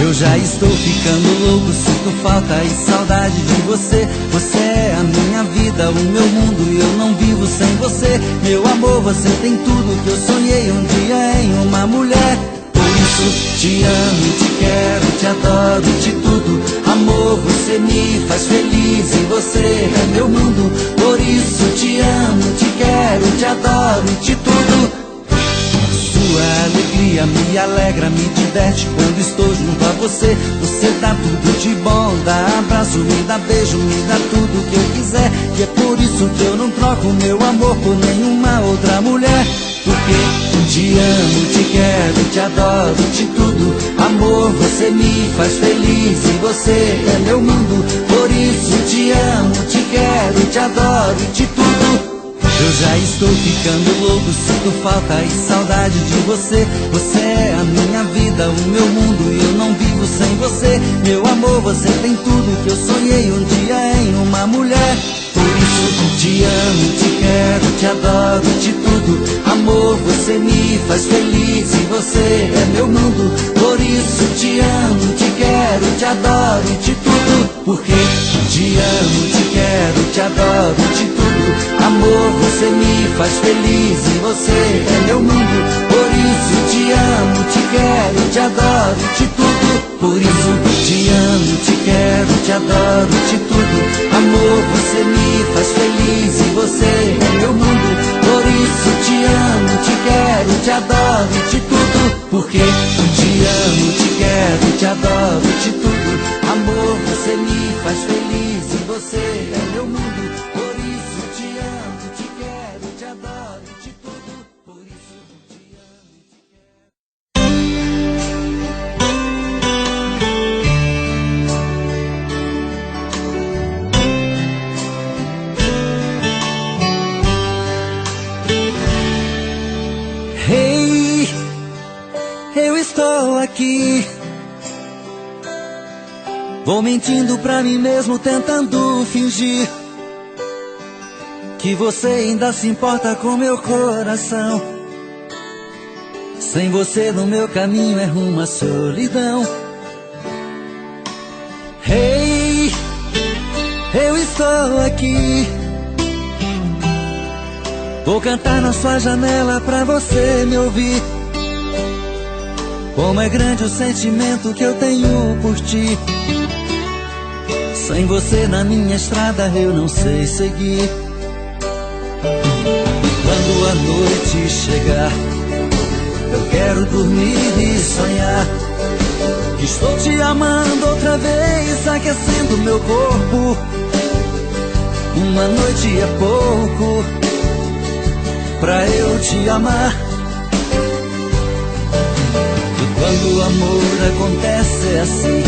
Eu já estou ficando louco, sinto falta e saudade de você. Você é a minha vida, o meu mundo e eu não vivo sem você. Meu amor, você tem tudo que eu sonhei um dia em uma mulher. Por isso te amo, te quero, te adoro, te tudo. Amor, você me faz feliz e você é meu mundo. Por isso te amo, te quero, te adoro, te tudo. Sua alegria me alegra, me diverte quando estou junto a você. Você dá tudo de bom, dá abraço, me dá beijo, me dá tudo que eu quiser. E é por isso que eu não troco meu amor por nenhuma outra mulher. Porque te amo, te quero, te adoro, te tudo. Amor, você me faz feliz e você é meu mundo. Por isso te amo, te quero, te adoro, te tudo. Eu já estou ficando louco, sinto falta e saudade de você. Você é a minha vida, o meu mundo e eu não vivo sem você. Meu amor, você tem tudo que eu sonhei um dia em uma mulher. Por isso te amo, te quero, te adoro, te tudo. Amor, você me faz feliz e você é meu mundo. Por isso te amo, te quero, te adoro, te tudo. Porque te amo, te quero, te adoro, te tudo. Amor, você me faz feliz e você é meu mundo. Por isso te amo, te quero, te adoro, te tudo. Por isso te amo, te quero, te adoro, te tudo. Amor, você me faz feliz e você é meu mundo. Por isso te amo, te quero, te adoro, te tudo. Porque te amo, te quero, te adoro, te tudo. Amor, você me faz feliz e você é meu mundo. Por isso te amo, te quero, te adoro, te tudo. Por isso te amo, te quero. Hey, eu estou aqui. Vou mentindo pra mim mesmo, tentando fingir que você ainda se importa com meu coração. Sem você no meu caminho é rumo à solidão. Hey, eu estou aqui. Vou cantar na sua janela pra você me ouvir. Como é grande o sentimento que eu tenho por ti. Sem você na minha estrada eu não sei seguir. E quando a noite chegar, eu quero dormir e sonhar que estou te amando outra vez, aquecendo meu corpo. Uma noite é pouco pra eu te amar. E quando o amor acontece é assim,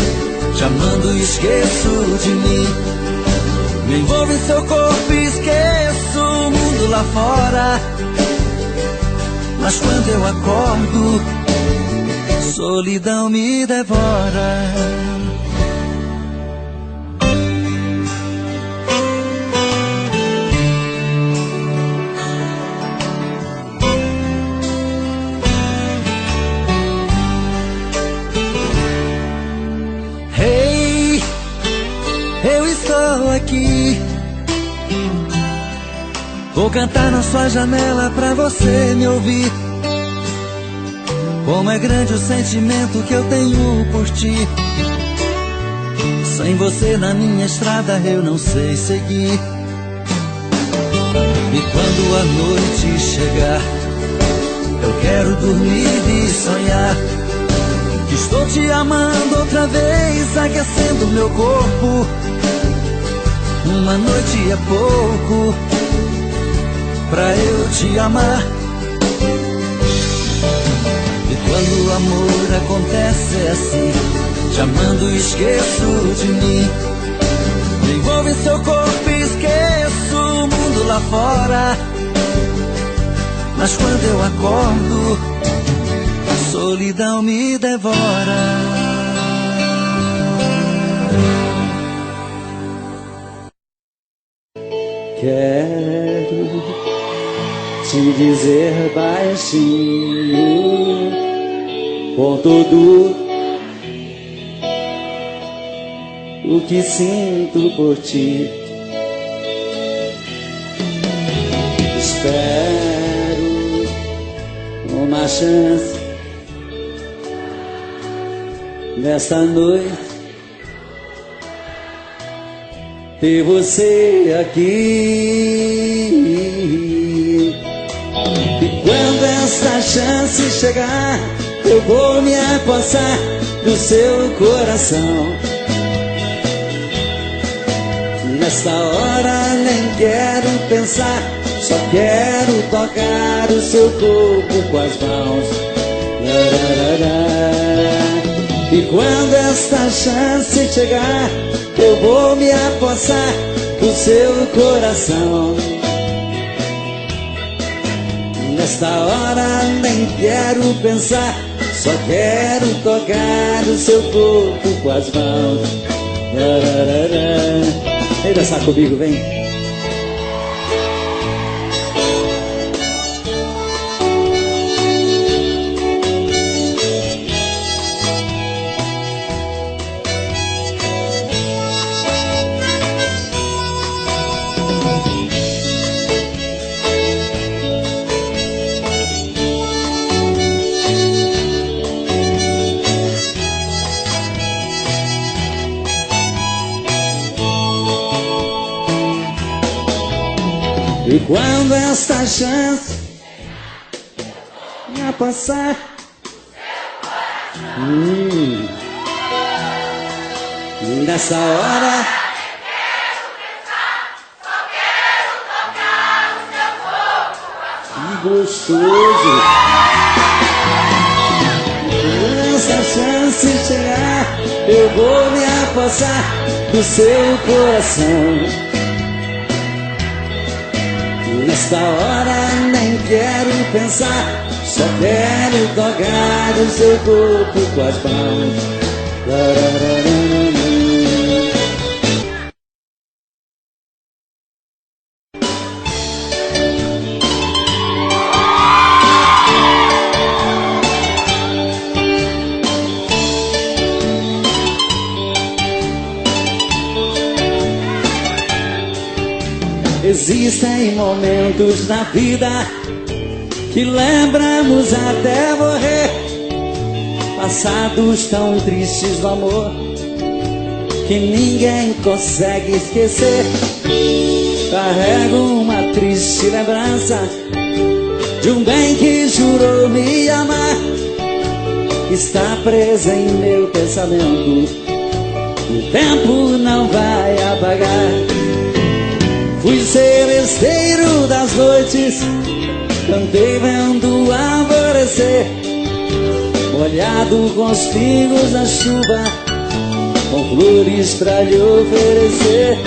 te amando e esqueço de mim. Me envolvo em seu corpo e esqueço o mundo lá fora. Mas quando eu acordo, solidão me devora. Aqui vou cantar na sua janela pra você me ouvir. Como é grande o sentimento que eu tenho por ti. Sem você na minha estrada eu não sei seguir. E quando a noite chegar, eu quero dormir e sonhar que estou te amando outra vez, aquecendo meu corpo. Uma noite é pouco pra eu te amar. E quando o amor acontece é assim, te amando e esqueço de mim. Me envolvo em seu corpo e esqueço o mundo lá fora. Mas quando eu acordo, a solidão me devora. Quero te dizer baixinho, com todo o que sinto por ti. Espero uma chance nesta noite, ter você aqui. E quando essa chance chegar, eu vou me apossar do seu coração. Nesta hora nem quero pensar, só quero tocar o seu corpo com as mãos. E quando esta chance chegar, eu vou me apossar do seu coração. Nesta hora nem quero pensar, só quero tocar o seu corpo com as mãos. Vem dançar comigo, vem. E quando esta chance ia passar, nessa hora que gostoso. Quando essa chance chegar, eu vou me apossar do seu coração. Nesta hora nem quero pensar, só quero tocar o seu corpo com as mãos. Existem momentos na vida que lembramos até morrer, passados tão tristes do amor que ninguém consegue esquecer. Carrego uma triste lembrança de um bem que jurou me amar, está presa em meu pensamento, o tempo não vai apagar. Fui seresteiro das noites, cantei vendo o alvorecer, molhado com os pingos da chuva, com flores pra lhe oferecer.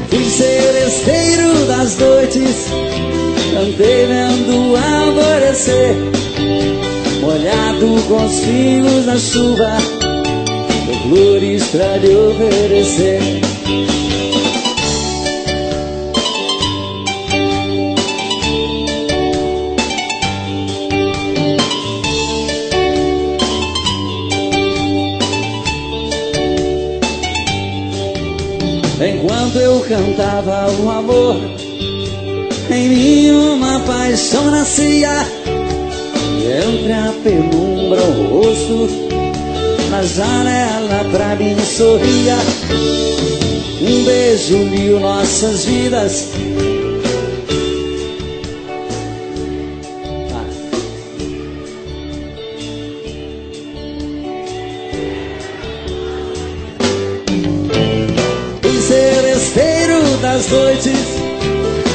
Fui seresteiro das noites, cantei vendo o alvorecer, molhado com os pingos da chuva, com flores pra lhe oferecer. Enquanto eu cantava o amor, em mim uma paixão nascia, e entre a penumbra o rosto na janela pra mim sorria. Um beijo uniu nossas vidas, das noites,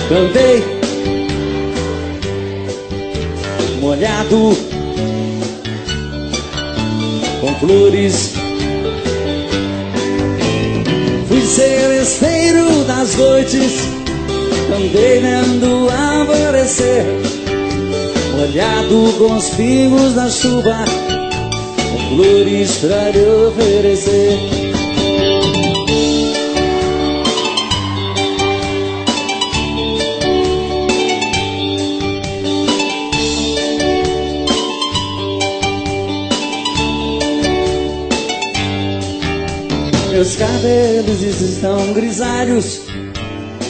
cantei molhado com flores. Fui seresteiro das noites, cantei vendo o alvorecer, molhado com os pingos da chuva, com flores pra lhe oferecer. Meus cabelos estão grisalhos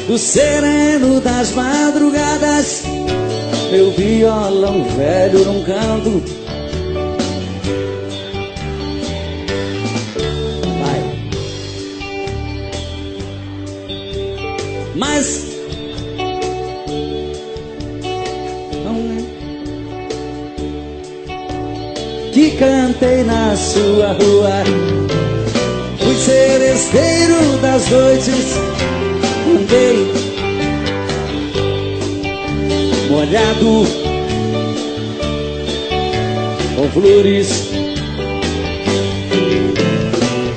do sereno das madrugadas. Meu violão velho num canto. Vai. Mas que cantei na sua rua, fui seresteiro das noites, andei molhado com flores.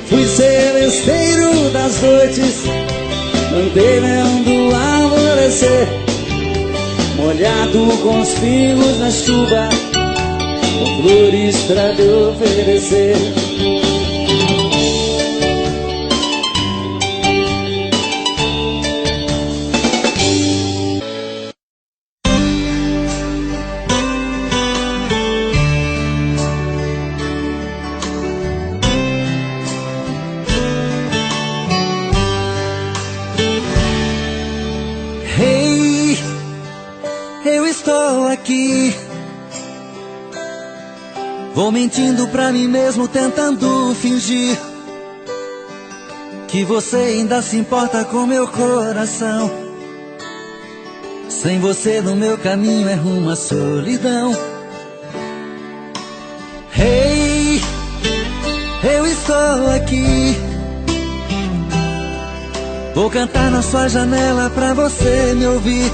Fui seresteiro das noites, andei vendo alvorecer, molhado com os pingos na chuva, com flores pra lhe oferecer. Hey, eu estou aqui. Vou mentindo pra mim mesmo, tentando fingir que você ainda se importa com meu coração. Sem você no meu caminho é rumo à solidão. Hey, eu estou aqui. Vou cantar na sua janela pra você me ouvir.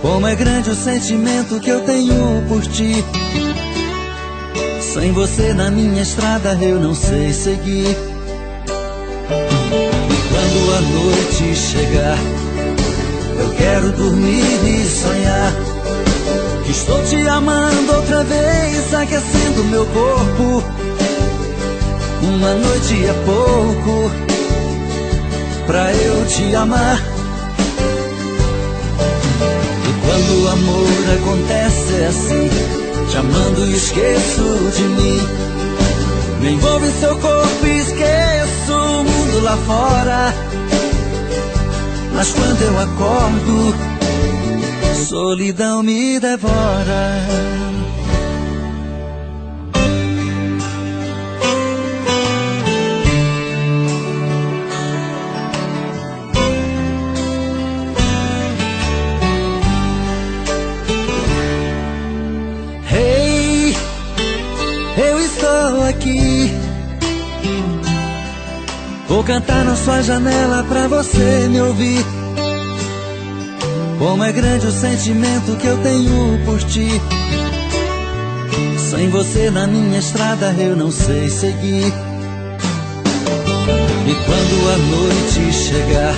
Como é grande o sentimento que eu tenho por ti. Sem você na minha estrada eu não sei seguir. E quando a noite chegar, eu quero dormir e sonhar que estou te amando outra vez, aquecendo meu corpo. Uma noite é pouco pra eu te amar. E quando o amor acontece é assim, te amando e esqueço de mim. Me envolvo em seu corpo e esqueço o mundo lá fora. Mas quando eu acordo, solidão me devora. Aqui vou cantar na sua janela pra você me ouvir. Como é grande o sentimento que eu tenho por ti. Sem você na minha estrada eu não sei seguir. E quando a noite chegar,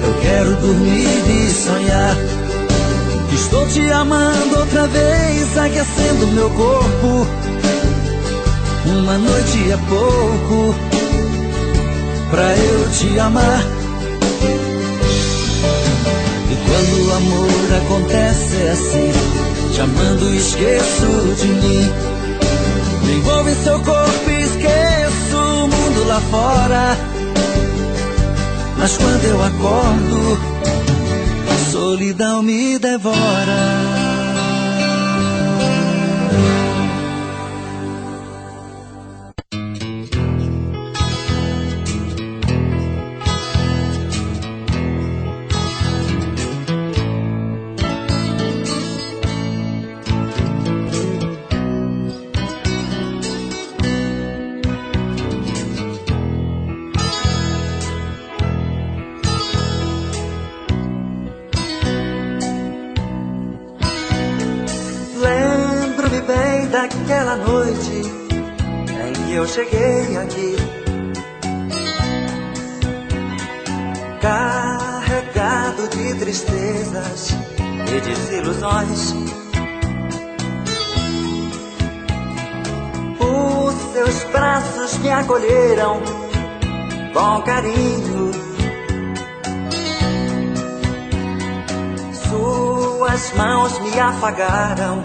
eu quero dormir e sonhar que estou te amando outra vez, aquecendo meu corpo. Uma noite é pouco pra eu te amar. E quando o amor acontece é assim, te amando e esqueço de mim. Me envolvo em seu corpo e esqueço o mundo lá fora. Mas quando eu acordo, a solidão me devora. Daquela noite em que eu cheguei aqui, carregado de tristezas e desilusões. Os seus braços me acolheram com carinho, suas mãos me afagaram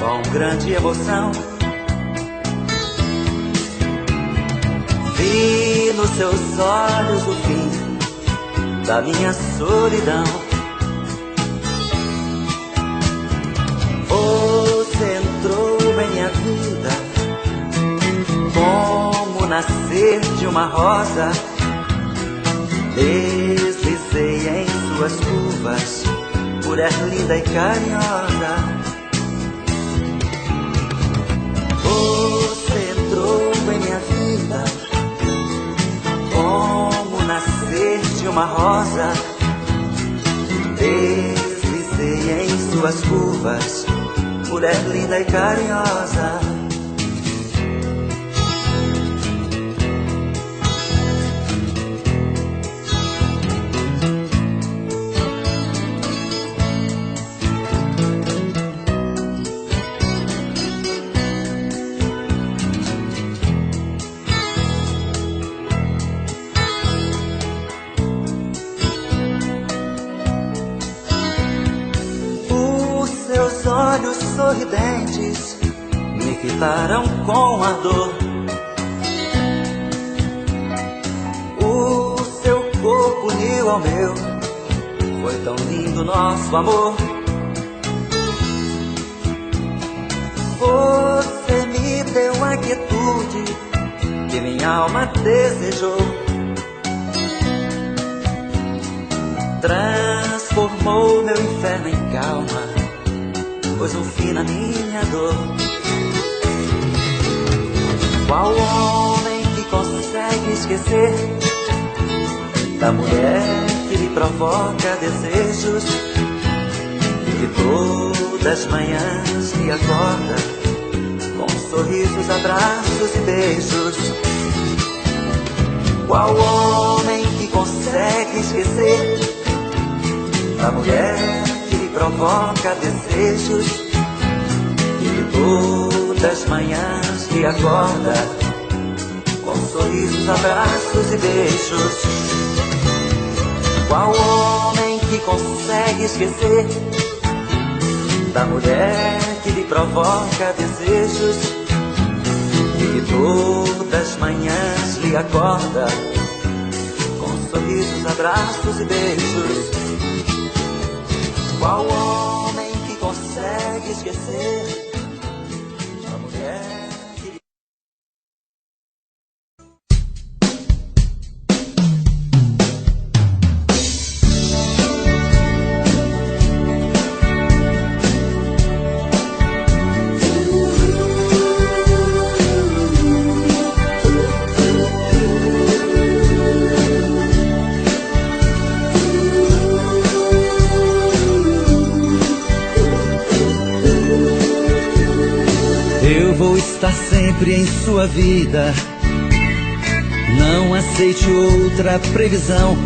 com grande emoção. Vi nos seus olhos o fim da minha solidão. Você entrou em minha vida como nascer de uma rosa. Deslizei em suas curvas, mulher linda e carinhosa. Você entrou em minha vida como nascer de uma rosa. Deslizei em suas curvas, mulher linda e carinhosa. Seus olhos sorridentes me fitaram com ardor. O seu corpo uniu ao meu, foi tão lindo nosso amor. Você me deu a quietude que minha alma desejou. Transformou meu inferno em calma, pôs um fim na minha dor. Qual homem que consegue esquecer da mulher que lhe provoca desejos, que todas as manhãs lhe acorda com sorrisos, abraços e beijos? Qual homem que consegue esquecer da mulher que lhe provoca desejos, que todas as manhãs lhe acorda com sorrisos, abraços e beijos? Qual homem que consegue esquecer da mulher que lhe provoca desejos, que todas as manhãs lhe acorda com sorrisos, abraços e beijos? Qual homem que consegue esquecer a mulher que lhe... Eu vou estar sempre em sua vida, não aceite outra previsão.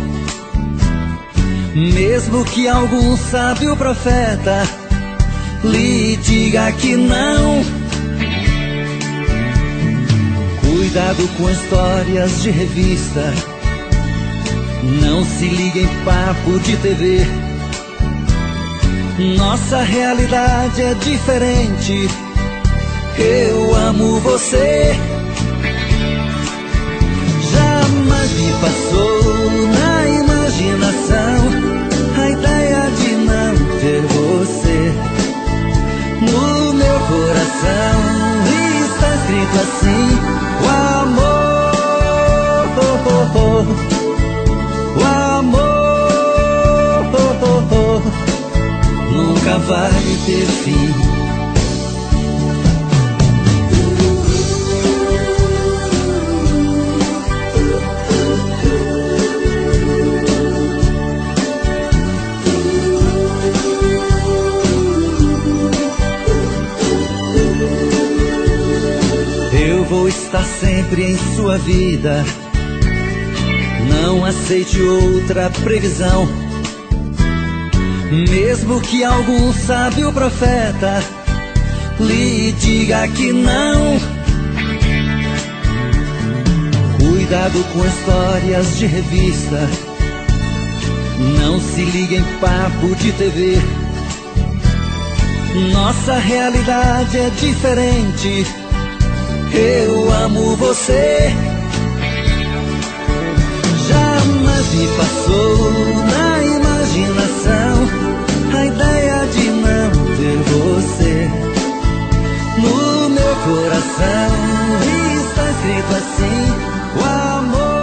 Mesmo que algum sábio profeta lhe diga que não. Cuidado com histórias de revista, não se ligue em papo de TV. Nossa realidade é diferente. Eu amo você. Jamais me passou na imaginação a ideia de não ter você. No meu coração está escrito assim: o amor nunca vai ter fim. Vou estar sempre em sua vida, não aceite outra previsão. Mesmo que algum sábio profeta lhe diga que não. Cuidado com histórias de revista, não se ligue em papo de TV. Nossa realidade é diferente. Eu amo você. me passou na imaginação a ideia de não ter você no meu coração. E está escrito assim: o amor.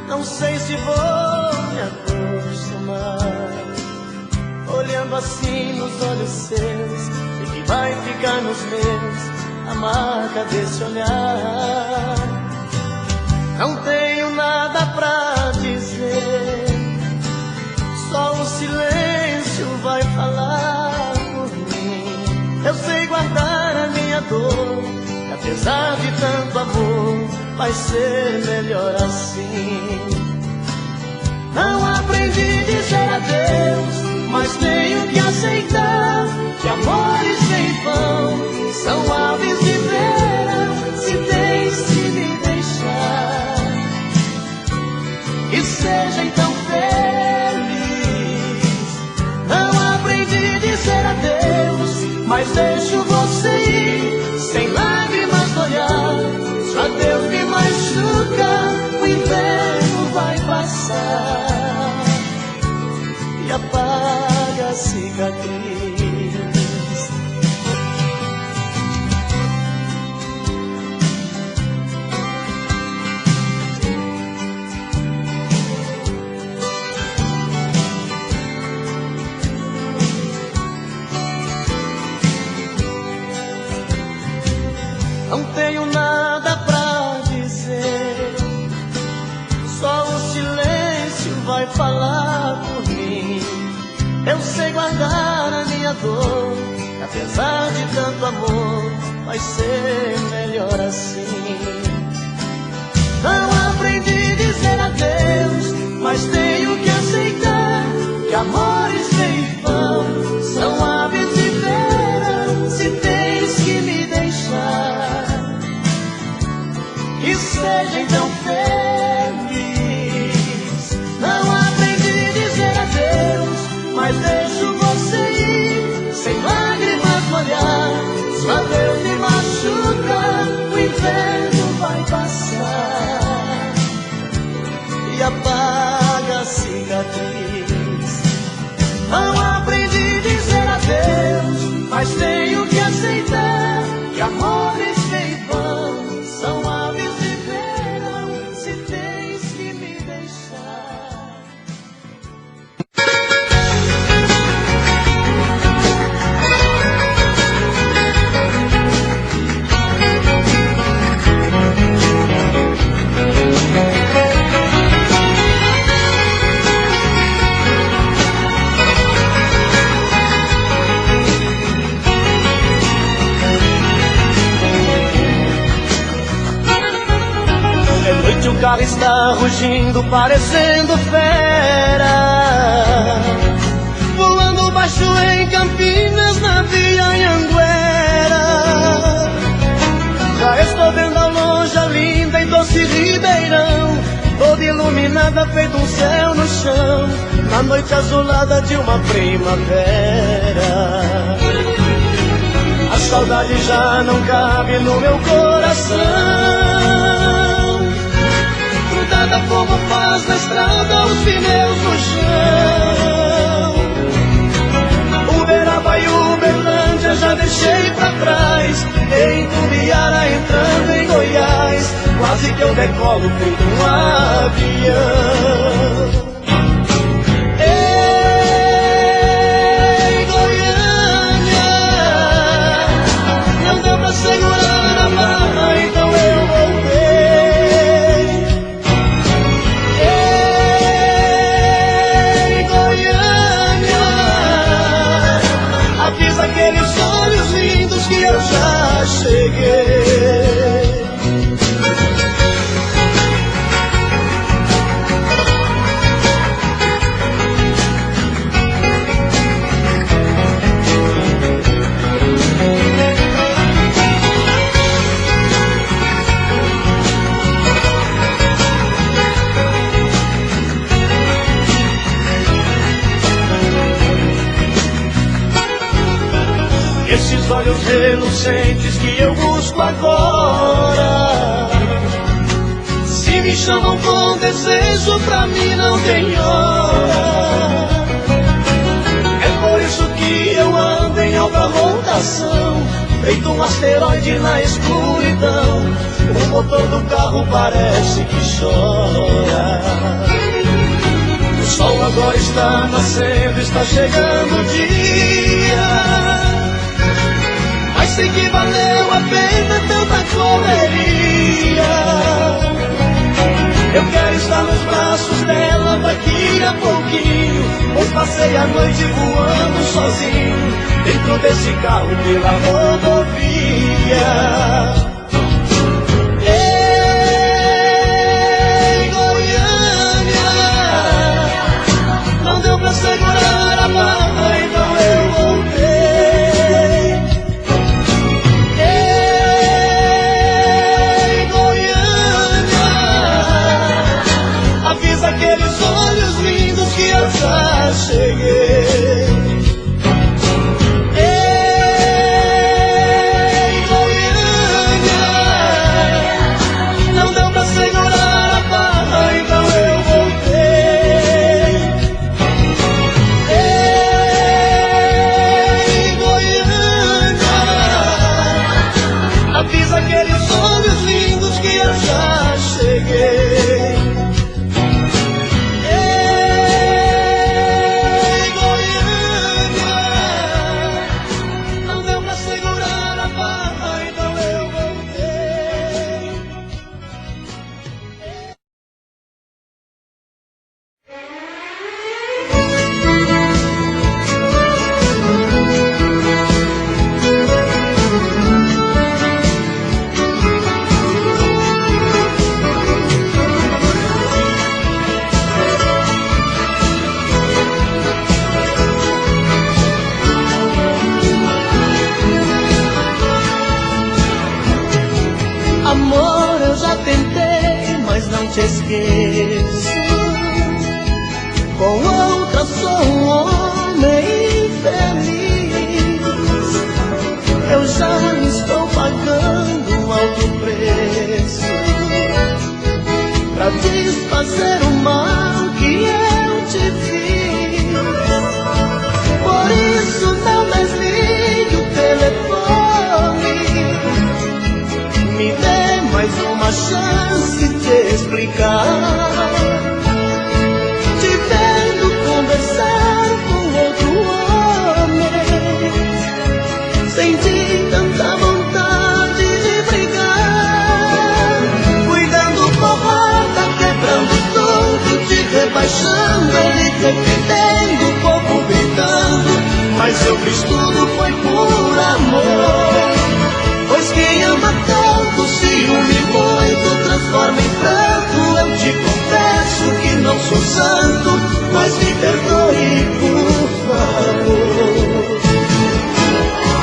Não sei se vou me acostumar, olhando assim nos olhos seus, e que vai ficar nos meus a marca desse olhar. Não tenho nada pra dizer, só o silêncio vai falar por mim. Eu sei guardar a minha dor, e apesar de tanto amor, vai ser melhor assim. Não aprendi a dizer adeus, mas tenho que aceitar que amores sem vão são aves de verão. Se tens que me deixar, que seja então feliz. Não aprendi a dizer adeus, mas deixo você ir sem lágrimas no olhar. Se o adeus me machuca, o inverno vai passar e apaga a cicatriz. Não tenho nada pra dizer, só o silêncio vai falar por mim. Eu sei guardar a minha dor, apesar de tanto amor, vai ser melhor assim. Não aprendi a dizer adeus, mas tenho que aceitar que amores sem vão são aves de verão. Se tens que me deixar, que seja então feliz. Não aprendi a dizer adeus, mas deixo você ir sem lágrimas no olhar. Se o adeus me machuca, o inverno vai passar e apaga a cicatriz. Não aprendi a dizer adeus, mas tenho que aceitar que amores sem vão são aves de verão. Se tens que me deixar. O carro está rugindo, parecendo fera, pulando baixo em Campinas, na Via Anhanguera. Já estou vendo ao longe a linda e doce Ribeirão, toda iluminada, feito um céu no chão, na noite azulada de uma primavera. A saudade já não cabe no meu coração, como faz na estrada os pneus no chão. Uberaba e Uberlândia já deixei pra trás, em Tubiara entrando em Goiás, quase que eu decolo feito um avião. Ei, Goiânia, não deu pra segurar a barra, então eu voltei. Aqueles olhos lindos que eu já cheguei. Esses olhos relucentes que eu busco agora, se me chamam com desejo, pra mim não tem hora. É por isso que eu ando em alta rotação, feito um asteroide na escuridão. O motor do carro parece que chora. sol agora está nascendo, está chegando o dia. Mas sei que valeu a pena tanta correria. Eu quero estar nos braços dela daqui a pouquinho, pois passei a noite voando sozinho dentro desse carro pela rodovia. Ei, Goiânia, não deu pra segurar a barra, então eu voltei. Ei, Goiânia, avisa aqueles olhos lindos que eu já cheguei. Ei, Goiânia, não deu pra segurar a barra, então eu voltei. Ei, Goiânia, avisa aqueles olhos lindos que eu já cheguei. Ei, Goiânia, não deu pra segurar a barra, então eu voltei. Amor, eu já tentei, mas não te esqueço. Com outra sou um homem infeliz. Eu já estou pagando um alto preço pra desfazer o mal que eu te fiz. Por isso não desligue o telefone, me dê mais uma chance de explicar. Te vendo conversar com outro homem, senti tanta vontade de brigar. Fui dando porrada, quebrando tudo, te rebaixando, ele defendendo, o povo gritando. Mas eu fiz tudo, foi por amor. Pois quem ama tanto, ciúme muito, transforma em pranto. Eu te confesso que não sou santo, mas me perdoe, por favor.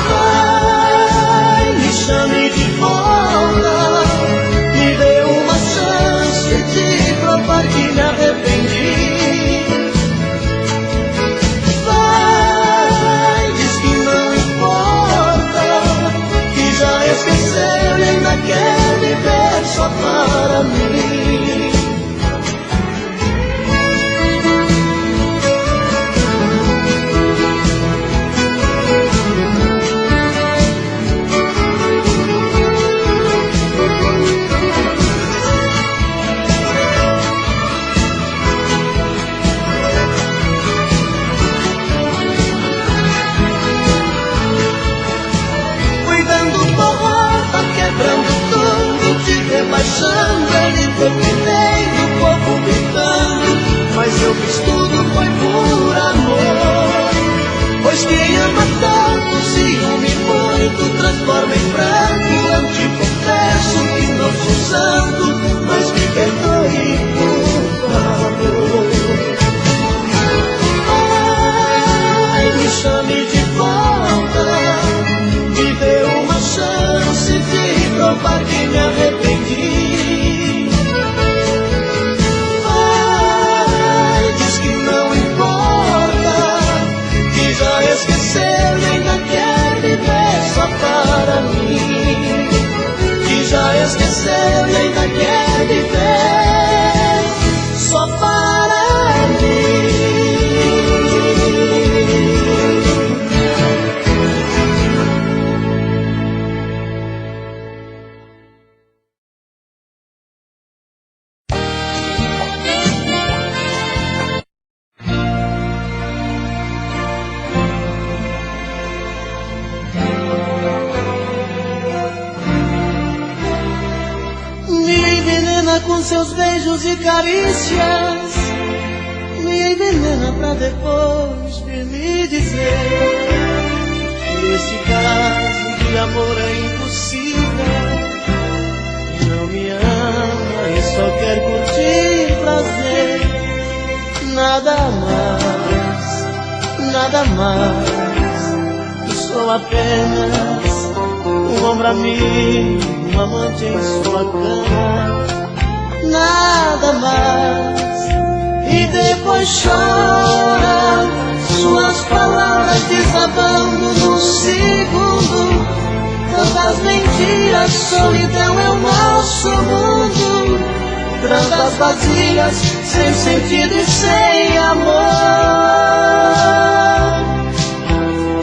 Vai, me chame de volta, me dê uma chance de provar que me arrependi. Vai, diz que não importa, que já esqueceu e ainda quer viver só para mim. Fui dando porrada, quebrando tudo, te rebaixando, ele defendendo, o povo gritando. Mas eu fiz tudo, foi por amor. Pois quem ama tanto, ciúme muito, transforma em pranto. Eu te confesso que não sou santo, mas me perdoe, por favor. Ai, me chame de volta, me dê uma chance de provar que me arrependi. Vai, diz que não importa, que já esqueceu e ainda quer viver só para mim. Que já esqueceu e ainda quer viver só para envenena com seus beijos e carícias, me envenena pra depois vir me dizer que esse caso de amor é impossível. Não me ama e só quer curtir prazer. Nada mais, sou apenas um ombro amigo, um amante em sua cama. Nada mais. E depois chora, suas palavras desabando no segundo. Tantas mentiras, solidão é o nosso mundo. Trandas vazias, sem sentido e sem amor.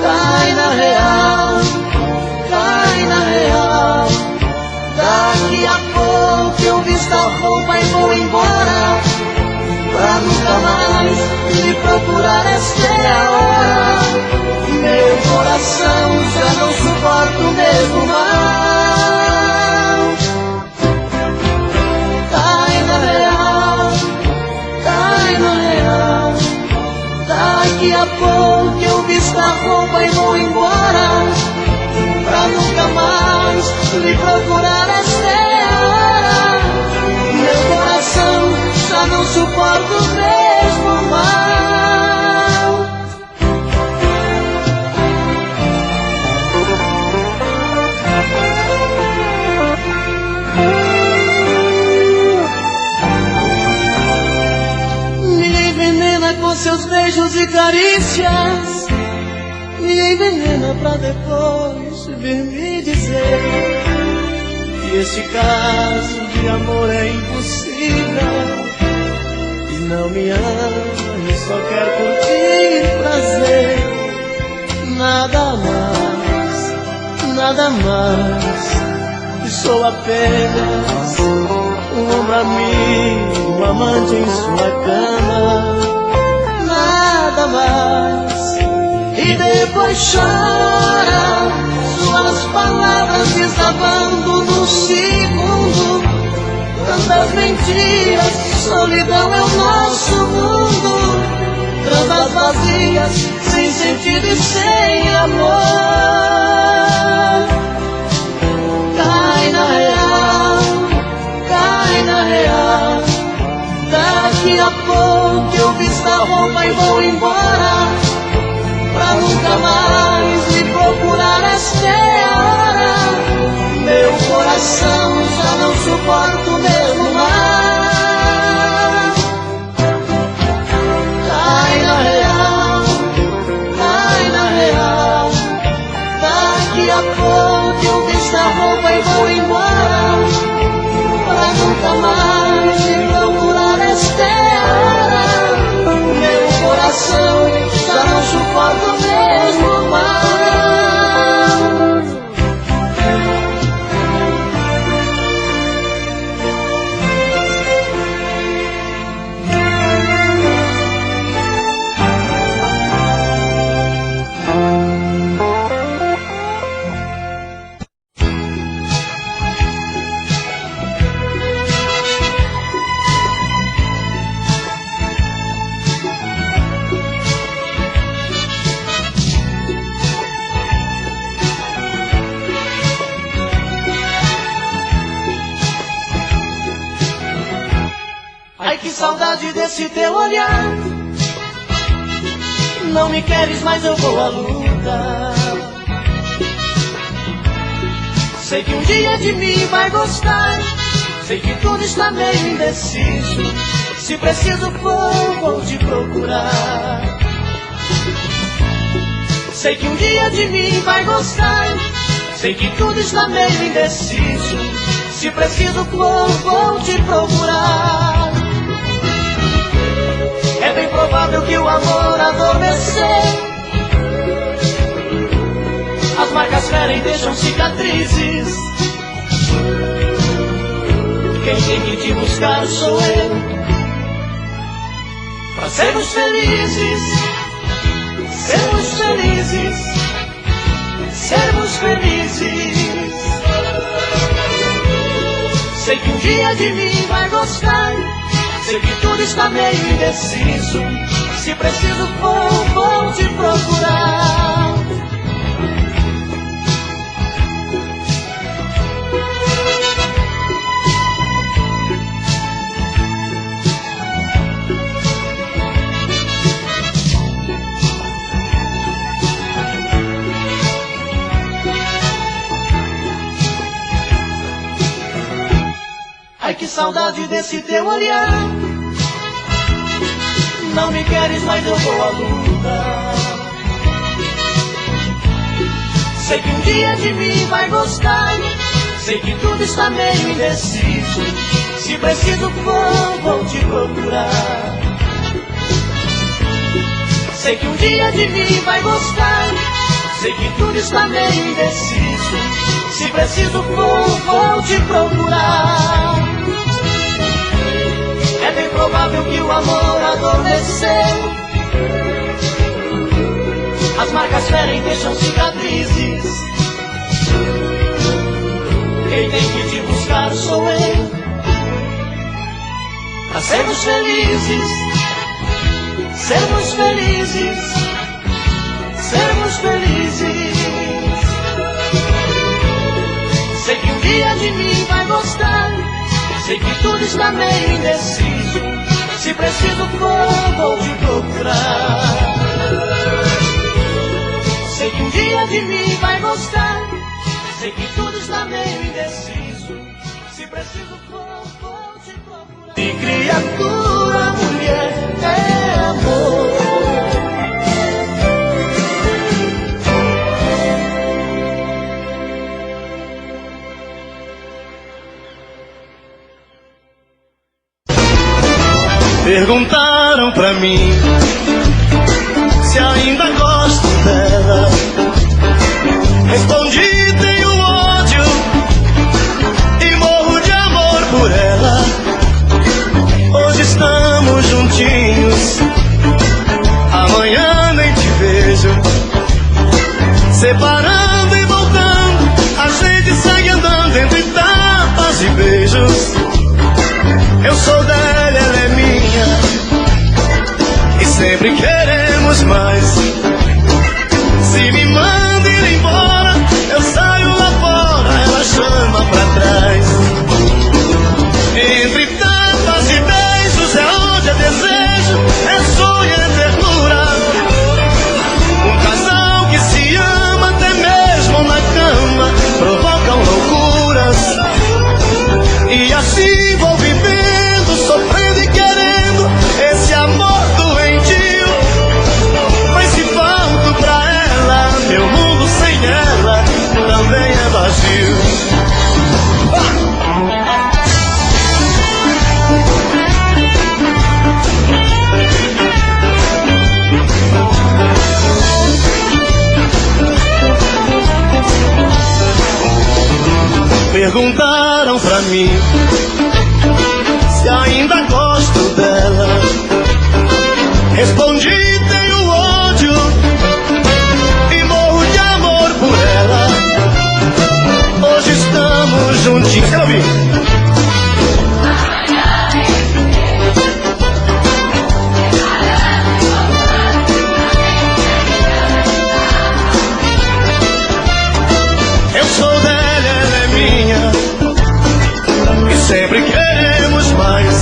Cai na real, cai na real. Daqui a pouco eu visto a roupa e vou embora, pra nunca mais me procurar. Esta é a hora. Meu coração já não suporta o mesmo mal. Cai na real, cai na real. Daqui a pouco eu visto a roupa e vou embora, pra nunca mais me procurar. Esta é a hora. Meu coração já não suporta o mesmo mal. Me envenena com seus beijos e carícias, me envenena pra depois vir me dizer que esse caso de amor é impossível. E não me ama e só quer curtir prazer. Nada mais, e sou apenas um ombro amigo, um amante em sua cama. Nada mais. E depois chora, suas palavras desabando no segundo. Tantas mentiras, solidão é o nosso mundo. Trandas vazias, sem sentido e sem amor. Cai na real, cai na real. Daqui a pouco eu visto a roupa e vou embora, pra nunca mais me procurar. Esta é a hora. Meu coração já não suporta o mesmo mal. Cai na real, cai na real. Daqui a pouco eu visto a roupa e vou embora, pra nunca mais me procurar. Esta é a hora. Meu coração já não suporta o mesmo mal. Ai, que saudade desse teu olhar. Não me queres, mas eu vou à luta. Sei que um dia de mim vai gostar. Sei que tudo está meio indeciso. Se preciso for, vou te procurar. Sei que um dia de mim vai gostar. Sei que tudo está meio indeciso. Se preciso for, vou te procurar. É bem provável que o amor adormecer. As marcas ferem, deixam cicatrizes. Quem tem que te buscar sou eu, pra sermos felizes, sermos felizes, sermos felizes. Sei que um dia de mim vai gostar. Sei que tudo está meio indeciso. Se preciso for, vou te procurar. Ai, que saudade desse teu olhar. Não me queres, mas eu vou à luta. Sei que um dia de mim vai gostar. Sei que tudo está meio indeciso. Se preciso for, vou te procurar. Sei que um dia de mim vai gostar. Sei que tudo está meio indeciso. Se preciso for, vou te procurar. É bem provável que o amor adormeceu. As marcas ferem, deixam cicatrizes. Quem tem que te buscar sou eu. Pra sermos felizes, sermos felizes, sermos felizes. Sei que um dia de mim vai gostar. Sei que tudo está meio indeciso. Se preciso for, vou te procurar. Sei que um dia de mim vai gostar. Sei que tudo está meio indeciso. Se preciso for, vou te procurar. E criatura, mulher, é amor. Perguntaram pra mim se ainda gosto dela. Respondi, tenho ódio e morro de amor por ela. Hoje estamos juntinhos, amanhã nem te vejo. Separando e voltando, a gente segue andando entre tapas e beijos. Eu sou dela, ela é minha, e sempre queremos mais. Se me manda ir embora, eu saio lá fora, ela chama pra trás. Entre tapas e beijos é onde é desejo, é sonho, é ternura. Um casal que se ama até mesmo na cama provocam loucuras. E assim vou vivendo, sofrendo e querendo esse amor doentio. Mas se falto pra ela, meu mundo sem ela também é vazio. Perguntaram pra mim se ainda gosto dela. Respondi, tenho ódio e morro de amor por ela. Hoje estamos juntinhos. Quero ouvir. Eu sou dela, ela é minha, e sempre queremos mais.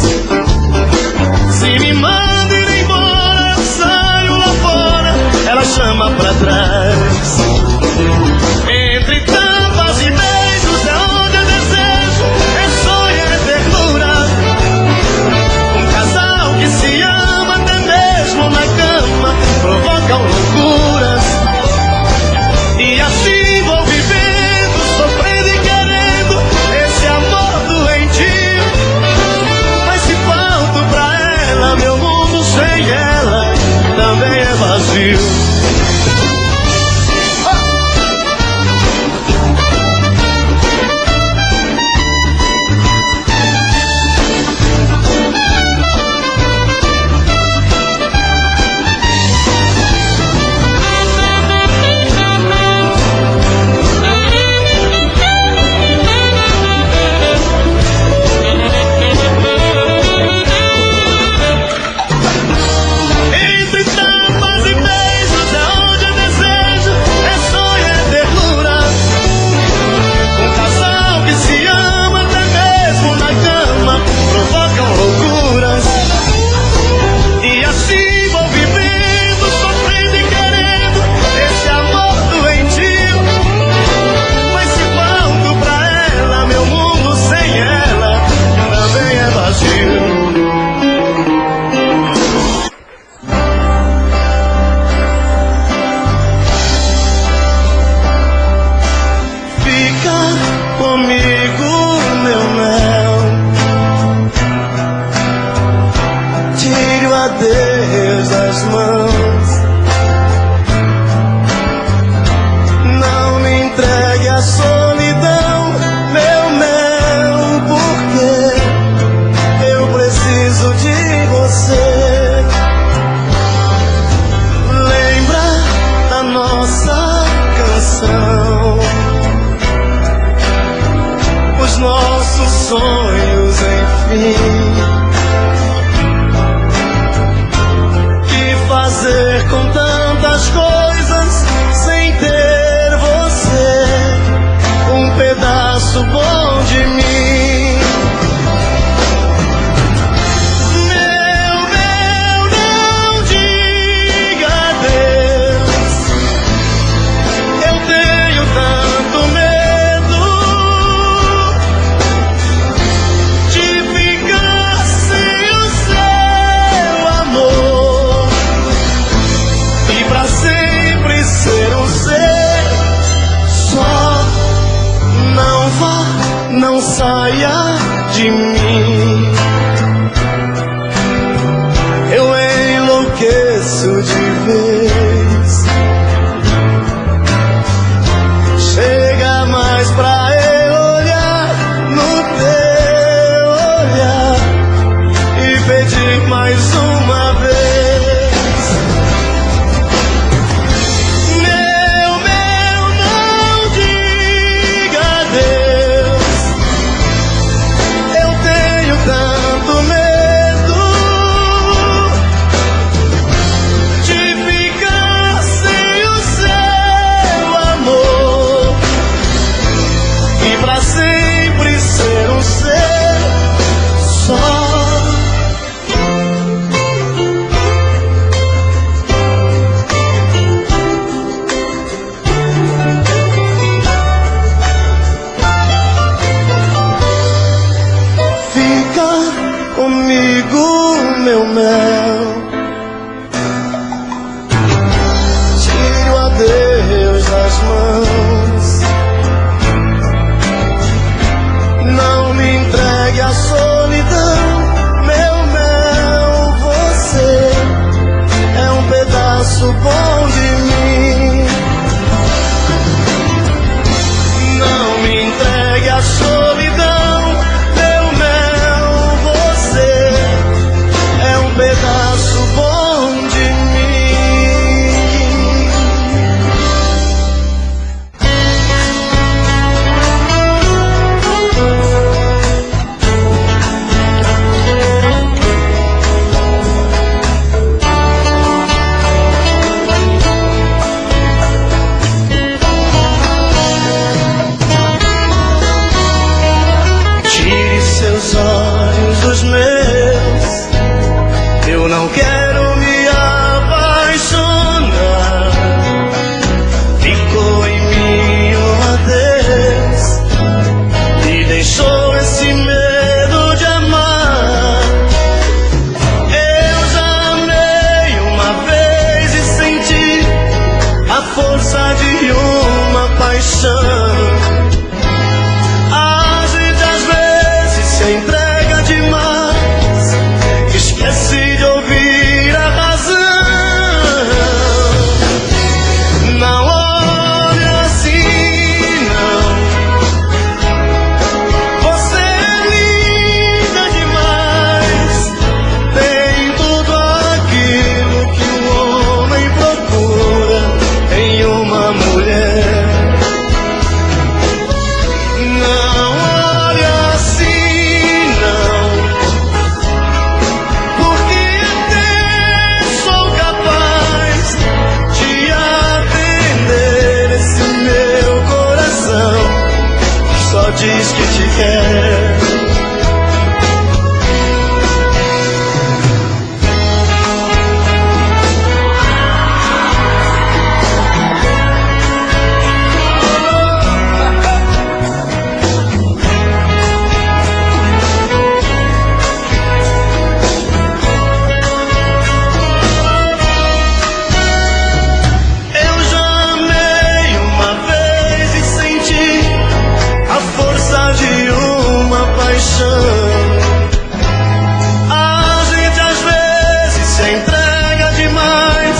Se me manda ir embora, eu saio lá fora, ela chama pra trás. Entre tapas e beijos é onde é desejo, é sonho, é ternura. Um casal que se ama até mesmo na cama provocam loucuras. E assim vou vivendo, sofrendo e querendo esse amor doentio. Mas se falto pra ela, meu mundo sem ela também é vazio. os nossos sonhos, enfim. Que fazer com tantas coisas sem ter você, um pedaço bom de mim. Não saia de mim, eu enlouqueço de vez. Chega mais pra eu olhar no teu olhar e pedir mais uma vez. Meu mel, tire o adeus das mãos, não me entregue à solidão. Meu mel, você é um pedaço bom de mim. Não me entregue à solidão. Pedaço bom de Tire seus olhos dos meus, eu não quero me apaixonar. Ficou em mim um adeus e deixou esse medo de amar. Eu já amei uma vez e senti a força de uma paixão. A gente às vezes se entrega demais, esquece de ouvir a razão. Não olhe assim, não. Você é linda demais, tem tudo aquilo que um homem procura em uma mulher. Não olhe assim, não. Só diz que te quer. Eu já amei uma vez e senti a força de uma paixão. A gente às vezes se entrega demais,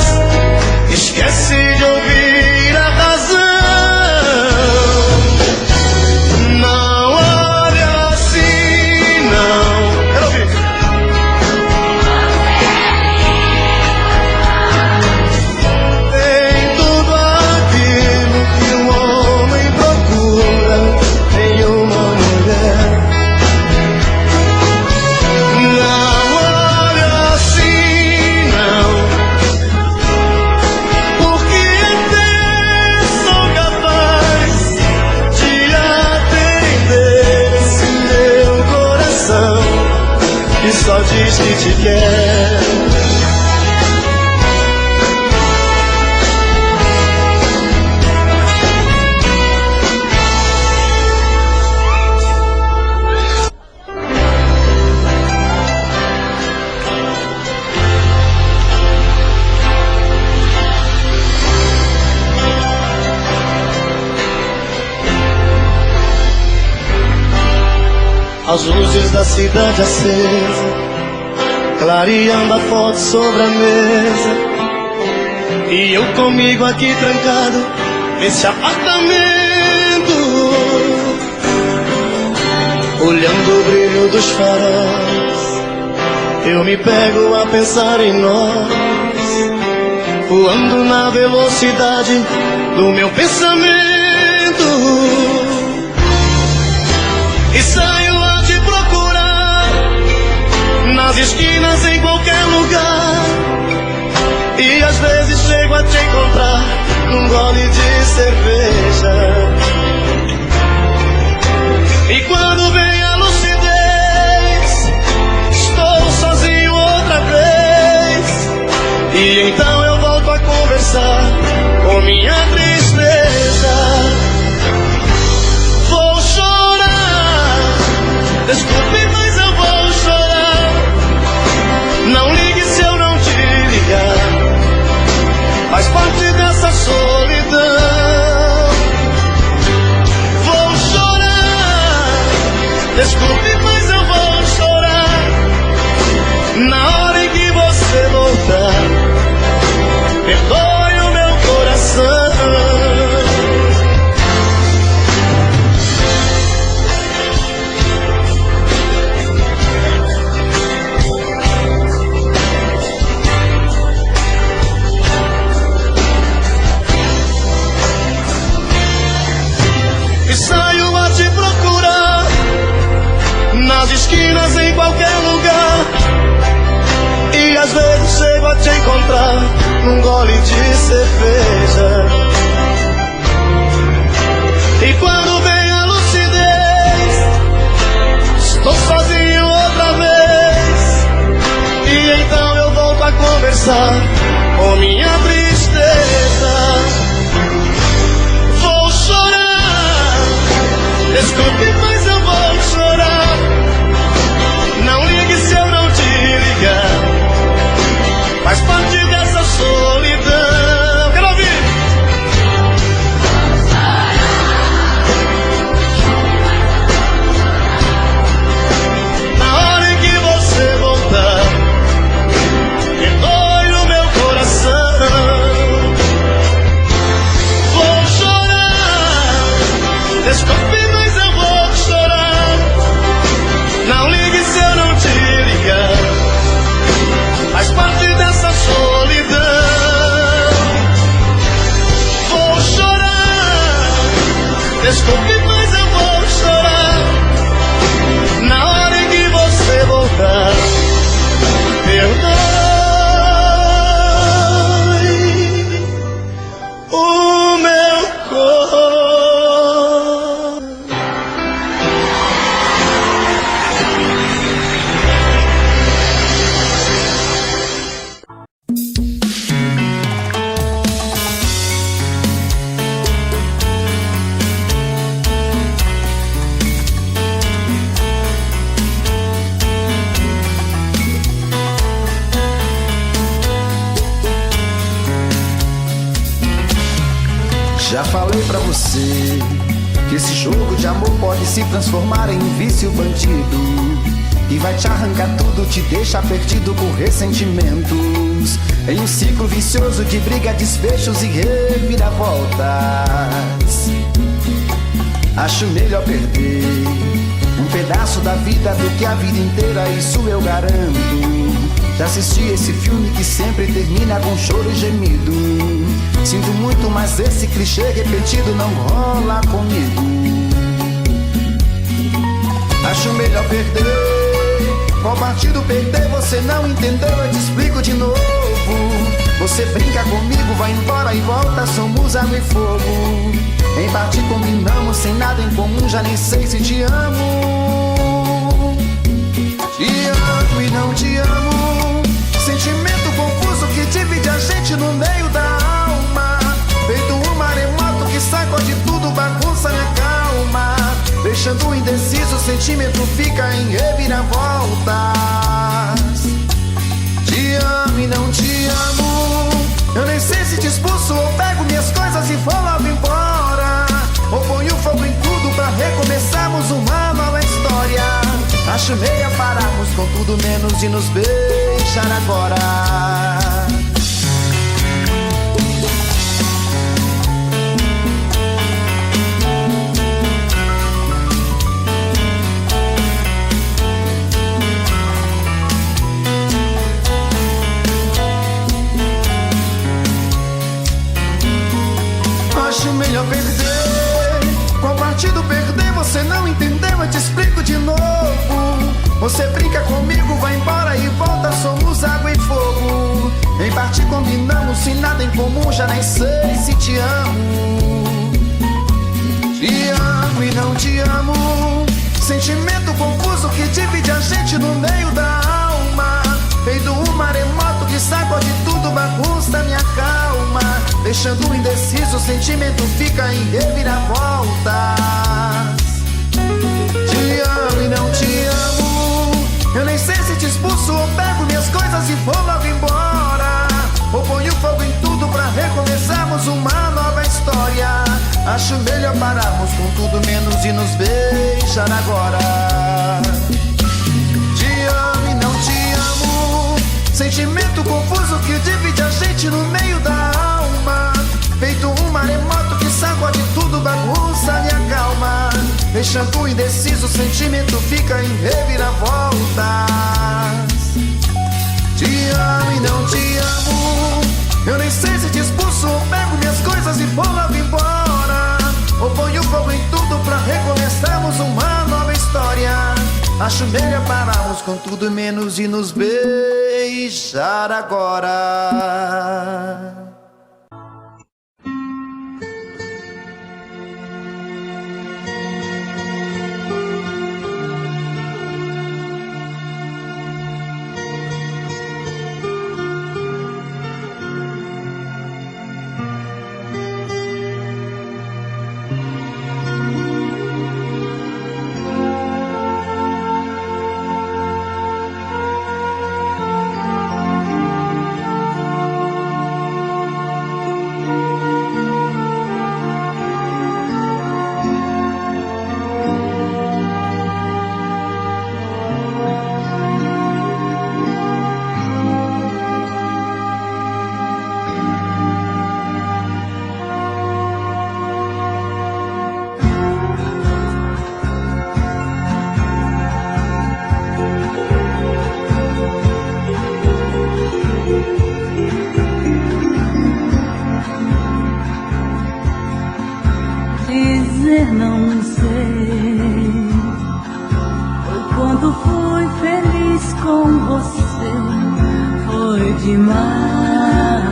esquece de ouvir a razão. Não olhe assim, não. Quero ouvir. Tem tudo aquilo que um homem procura em uma mulher. só diz que te quer. As luzes da cidade acesa, clareando a foto sobre a mesa, e eu comigo aqui trancado nesse apartamento, olhando o brilho dos faróis. Eu me pego a pensar em nós, voando na velocidade do meu pensamento, e saio a te procurar nas esquinas, em qualquer lugar. E às vezes chego a te encontrar num gole de cerveja. E quando vem a lucidez, estou sozinho outra vez. E então eu volto a conversar com minha tristeza. Vou chorar, desculpe, mas eu vou chorar. Não ligue se eu não te ligar, faz parte dessa solidão. Vou chorar, desculpe, mas eu vou chorar. Na hora em que você voltar, perdoe o meu coração. Nas esquinas, em qualquer lugar. E às vezes chego a te encontrar num gole de cerveja. E quando vem a lucidez, estou sozinho outra vez. E então eu volto a conversar com minha tristeza. Vou chorar, desculpe, mas eu vou chorar. Não ligue se eu não te ligar, faz parte dessa solidão. Quero ouvir. Na hora em que você voltar, perdoe o meu coração. Vou chorar, desculpe, mas eu vou chorar. Não ligue se eu não te ligar, faz parte dessa solidão. Vou chorar, desculpe, mas eu vou chorar. Na hora em que você voltar, perdoe o meu coração. Já falei pra você que esse jogo de amor pode se transformar em um vício bandido, e vai te arrancar tudo, te deixar perdido por ressentimentos, em um ciclo vicioso de briga, desfechos e reviravoltas. Acho melhor perder um pedaço da vida do que a vida inteira, isso eu garanto. Já assisti esse filme que sempre termina com choro e gemido. Sinto muito, mas esse clichê repetido não rola comigo. Acho melhor perder. Qual partido perder? Você não entendeu, eu te explico de novo. Você brinca comigo, vai embora e volta, somos água e fogo. Em parte combinamos, sem nada em comum, já nem sei se te amo. Te amo e não sentimento fica em reviravoltas. Te amo e não te amo. Eu nem sei se te expulso ou pego minhas coisas e vou logo embora, ou ponho fogo em tudo pra recomeçarmos uma nova história. Acho meia pararmos com tudo menos de nos beijar agora. Acho melhor perder. Qual partido perder? Você não entendeu, eu te explico de novo. Você brinca comigo, vai embora e volta, somos água e fogo. Em parte combinamos, sem nada em comum, já nem sei se te amo. Te amo e não te amo. Sentimento confuso que divide a gente no meio da alma. Feito um maremoto que sacode tudo, bagunça minha calma. Deixando indeciso, o sentimento fica em reviravoltas. Te amo e não te amo. Eu nem sei se te expulso ou pego minhas coisas e vou logo embora, ou ponho fogo em tudo pra recomeçarmos uma nova história. Acho melhor pararmos com tudo menos de nos beijar agora. Te amo e não te amo. Sentimento confuso que divide a gente no meio da alma. Feito um maremoto que sacode tudo, bagunça minha calma. Deixando indeciso, o sentimento fica em reviravoltas. Te amo e não te amo. Eu nem sei se te expulso ou pego minhas coisas e vou logo embora, ou ponho fogo em tudo pra recomeçarmos uma nova história. Acho melhor pararmos com tudo menos de nos beijar agora. Dizer não sei, foi quando fui feliz com você, foi demais.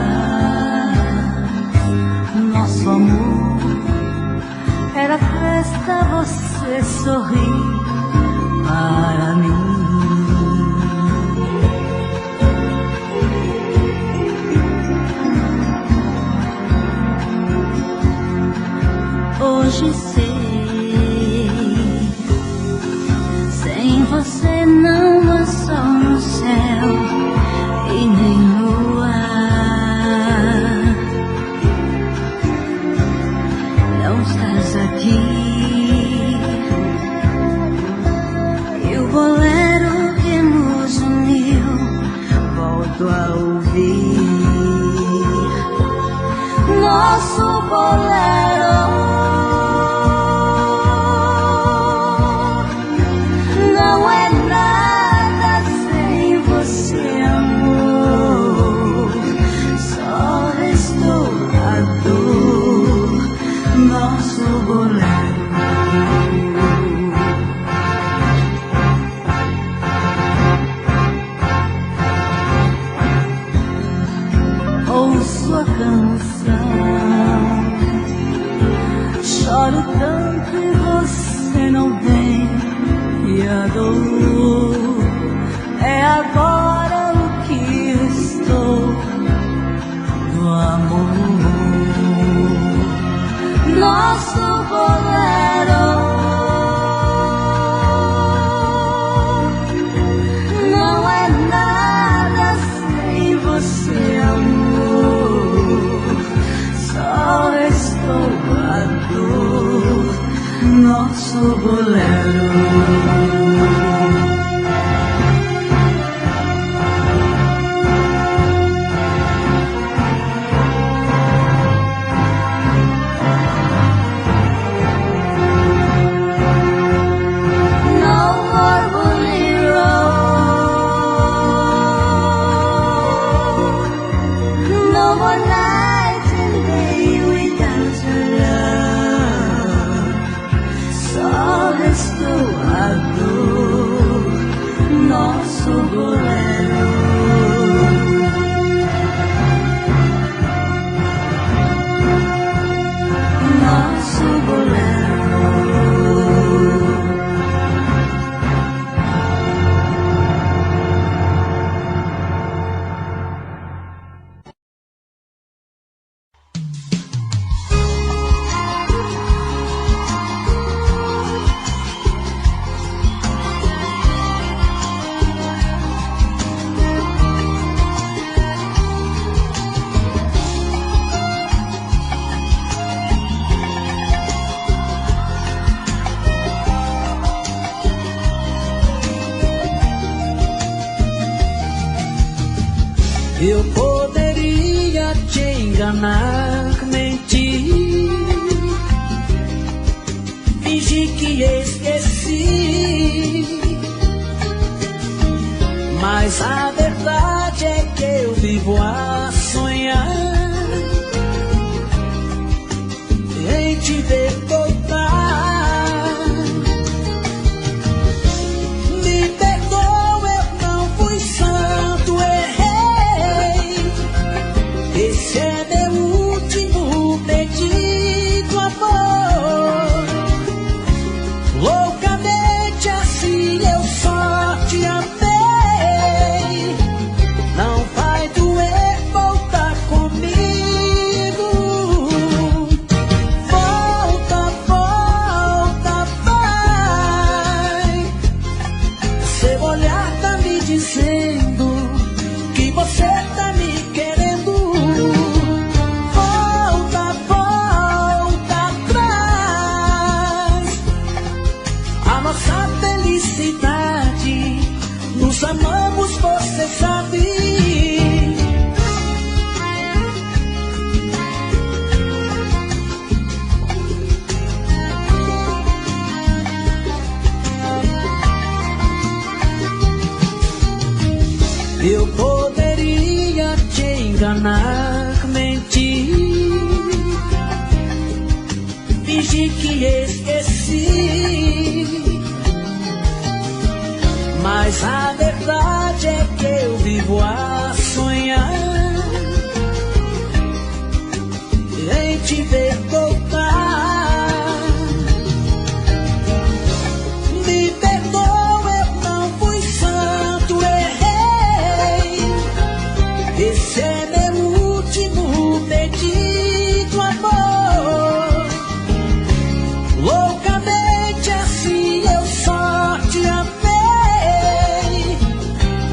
Nosso amor era festa, você sorri para mim. Hoje sei, sem você não há sol no céu e nem lua. Não estás aqui e o bolero que nos uniu volto a ouvir. Nosso bolero não é nada sem você, amor. Só restou a dor, nosso bolero. Ouço a canção, choro tanto e você não vem. E a dor é agora o que estou do amor. Nosso bolero Eu poderia te enganar, mentir, fingir que esqueci, mas a verdade é que eu vivo a sonhar em te ver voltar. Me perdoa, eu não fui santo, errei. Esse é meu último pedido, amor. Loucamente assim eu só te amei. Não vai doer voltar comigo. Volta, volta, vai. Seu olhar tá me dizendo que você tá me querendo. Volta, volta atrás. A nossa felicidade, nos amamos, você sabe. Eu poderia te enganar, mentir, fingir que esqueci, mas a verdade é que eu vivo a sonhar em te ver voltar. Me perdoa, eu não fui santo, errei. Esse é meu último pedido, amor. Loucamente assim eu só te amei.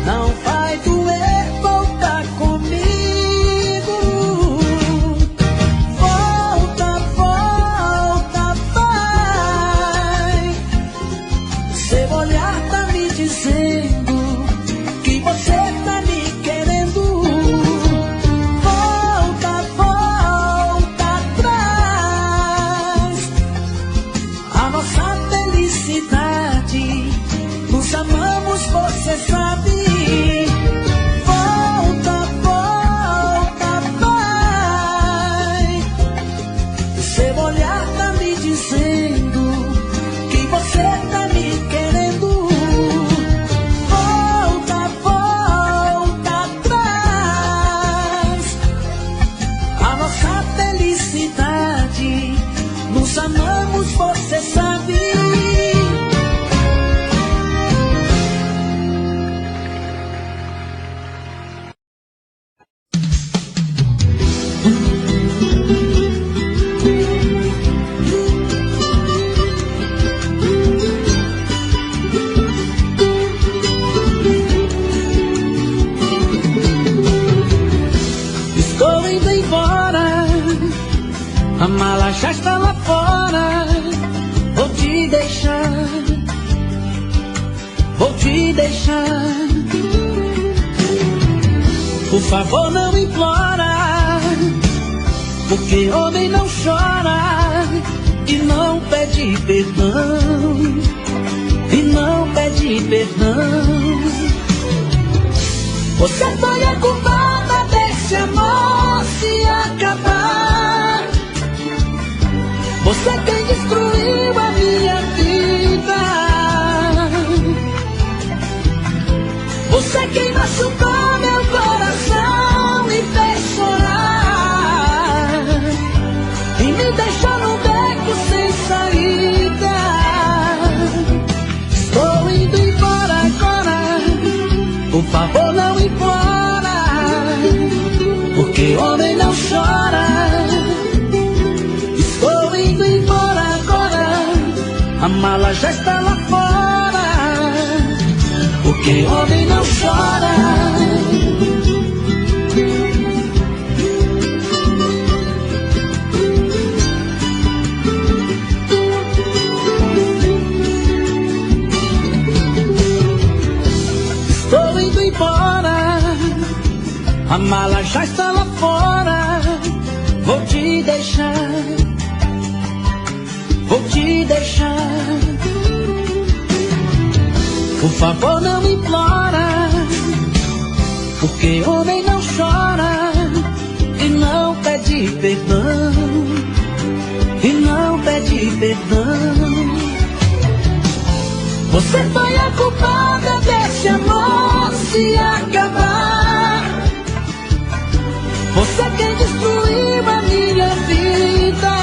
Não vai doer voltar comigo. Volta, volta, vai. Seu olhar tá me dizendo que você tá me querendo. Volta, volta atrás. A nossa felicidade, nos amamos, você sabe. Volta, volta, vai. Seu olhar tá me dizendo que você tá me querendo. Volta, volta atrás. A nossa felicidade, nos amamos, você sabe. Estou indo embora, a mala já está lá fora. Vou te deixar, vou te deixar. Por favor, não implora, porque homem não chora e não pede perdão, e não pede perdão. Você foi a culpada desse amor se acabar. Você quem destruiu a minha vida. Você quem machucou meu coração e fez chorar, e me deixou num beco sem saída. Estou indo embora agora, por favor não implora, porque homem não chora. Estou indo embora agora, a mala já está lá fora, porque homem não chora. Estou indo embora, A mala já está lá fora. Vou te deixar, vou te deixar. Por favor, não implora, porque homem não chora e não pede perdão, e não pede perdão. Você foi a culpada desse amor se acabar. Você quem destruiu a minha vida.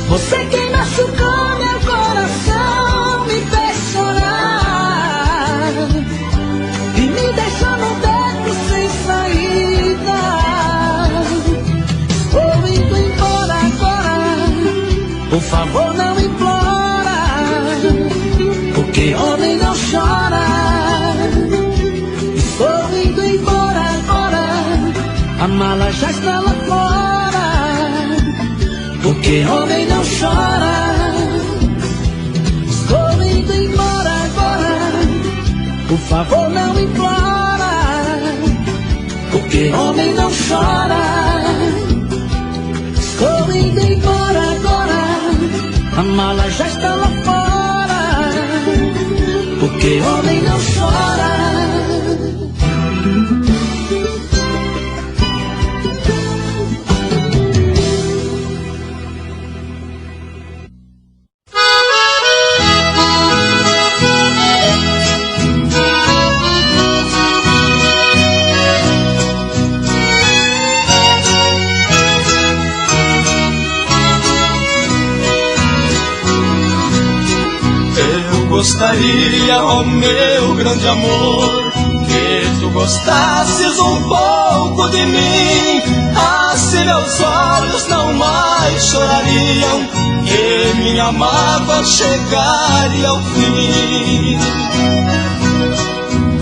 Você quem machucou meu coração, me fez chorar e me deixou no beco sem saída. Estou indo embora agora. Por favor, não implora, porque homem não chora. Estou indo embora agora. A mala já está lá fora, porque homem não chora. Estou indo embora agora. Por favor, não implora, porque homem não chora. Estou indo embora agora. A mala já está lá fora, porque homem não chora. Gostaria, ó meu grande amor, que tu gostasses um pouco de mim. Assim meus olhos não mais chorariam e minha mágoa chegaria ao fim.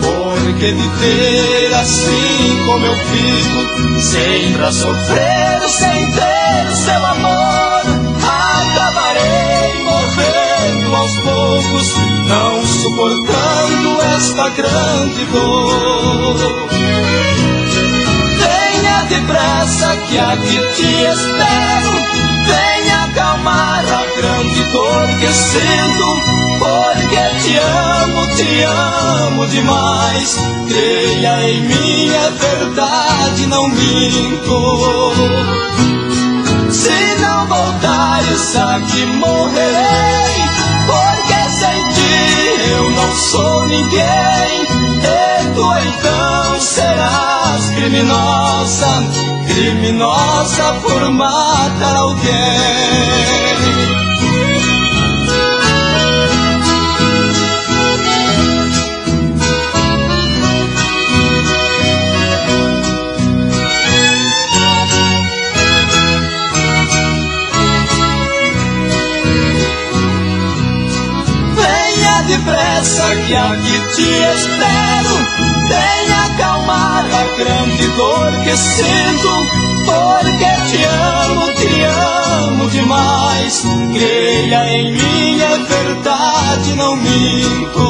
Porque viver assim como eu vivo, sempre a sofrer, sem ter seu amor, acabarei morrendo aos poucos, não suportando esta grande dor. Venha depressa que aqui te espero, venha acalmar a grande dor que sinto, porque te amo demais. Creia em mim, é verdade, não minto. Se não voltares aqui morrerei, porque sem ti eu não sou ninguém. E tu então serás criminosa, criminosa por matar alguém. Depressa que aqui te espero, venha acalmar a grande dor que sinto, porque te amo demais. Creia em mim, é verdade, não minto.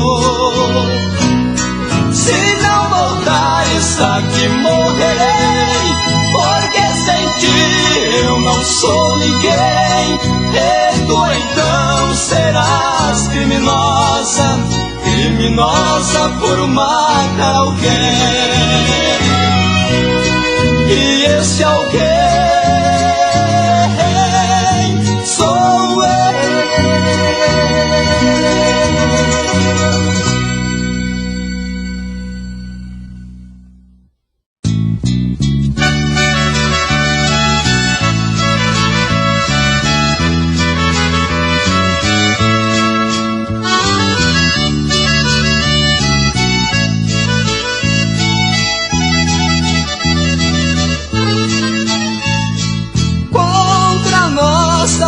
Se não voltares aqui morrerei, porque sem ti eu não sou ninguém. E tu então serás criminosa, criminosa por matar alguém. E esse alguém sou eu.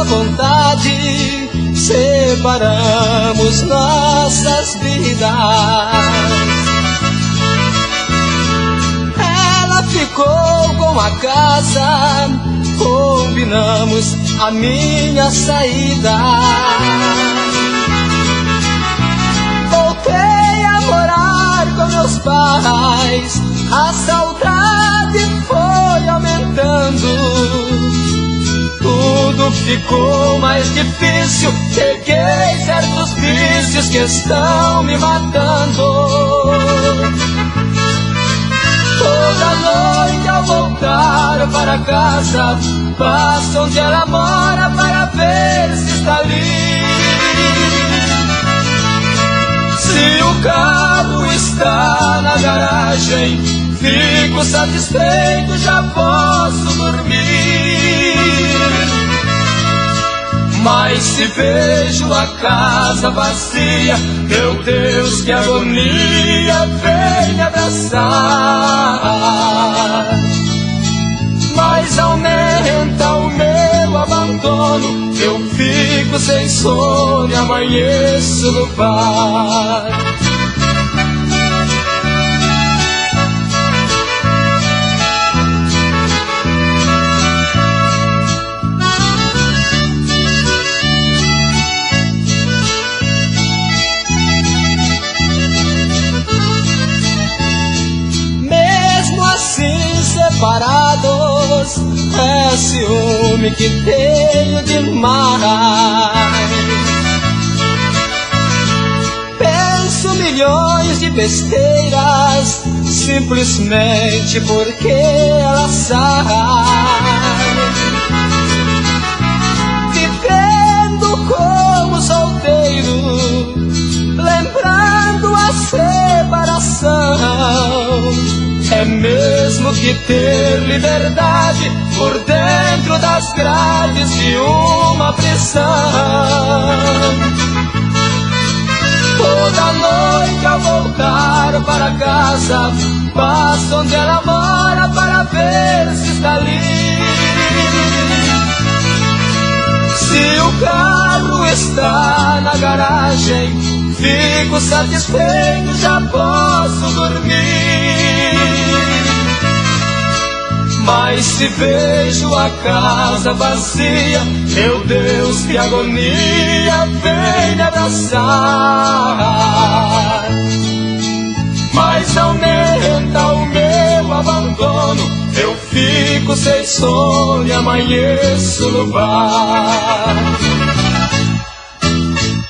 Vontade, separamos nossas vidas. Ela ficou com a casa, combinamos a minha saída. Voltei a morar com meus pais. mais, a saudade foi aumentando. Tudo ficou mais difícil, peguei certos vícios que estão me matando. Toda noite ao voltar para casa, passo onde ela mora para ver se está ali. Se o carro está na garagem, fico satisfeito, já posso dormir. Mas se vejo a casa vazia, meu Deus, que agonia, vem me abraçar. Mas aumenta o meu abandono, eu fico sem sono e amanheço no bar. Separados, é ciúme que tenho demais. Penso milhões de besteiras, simplesmente porque ela sai. Vivendo como solteiro, lembrando a separação. É mesmo que ter liberdade por dentro das grades de uma prisão. Toda noite ao voltar para casa, passo onde ela mora para ver se está ali. Se o carro está na garagem, fico satisfeito, já posso dormir. Mas se vejo a casa vazia, meu Deus, que agonia, vem me abraçar. Mas aumenta o meu abandono, eu fico sem sono e amanheço no bar.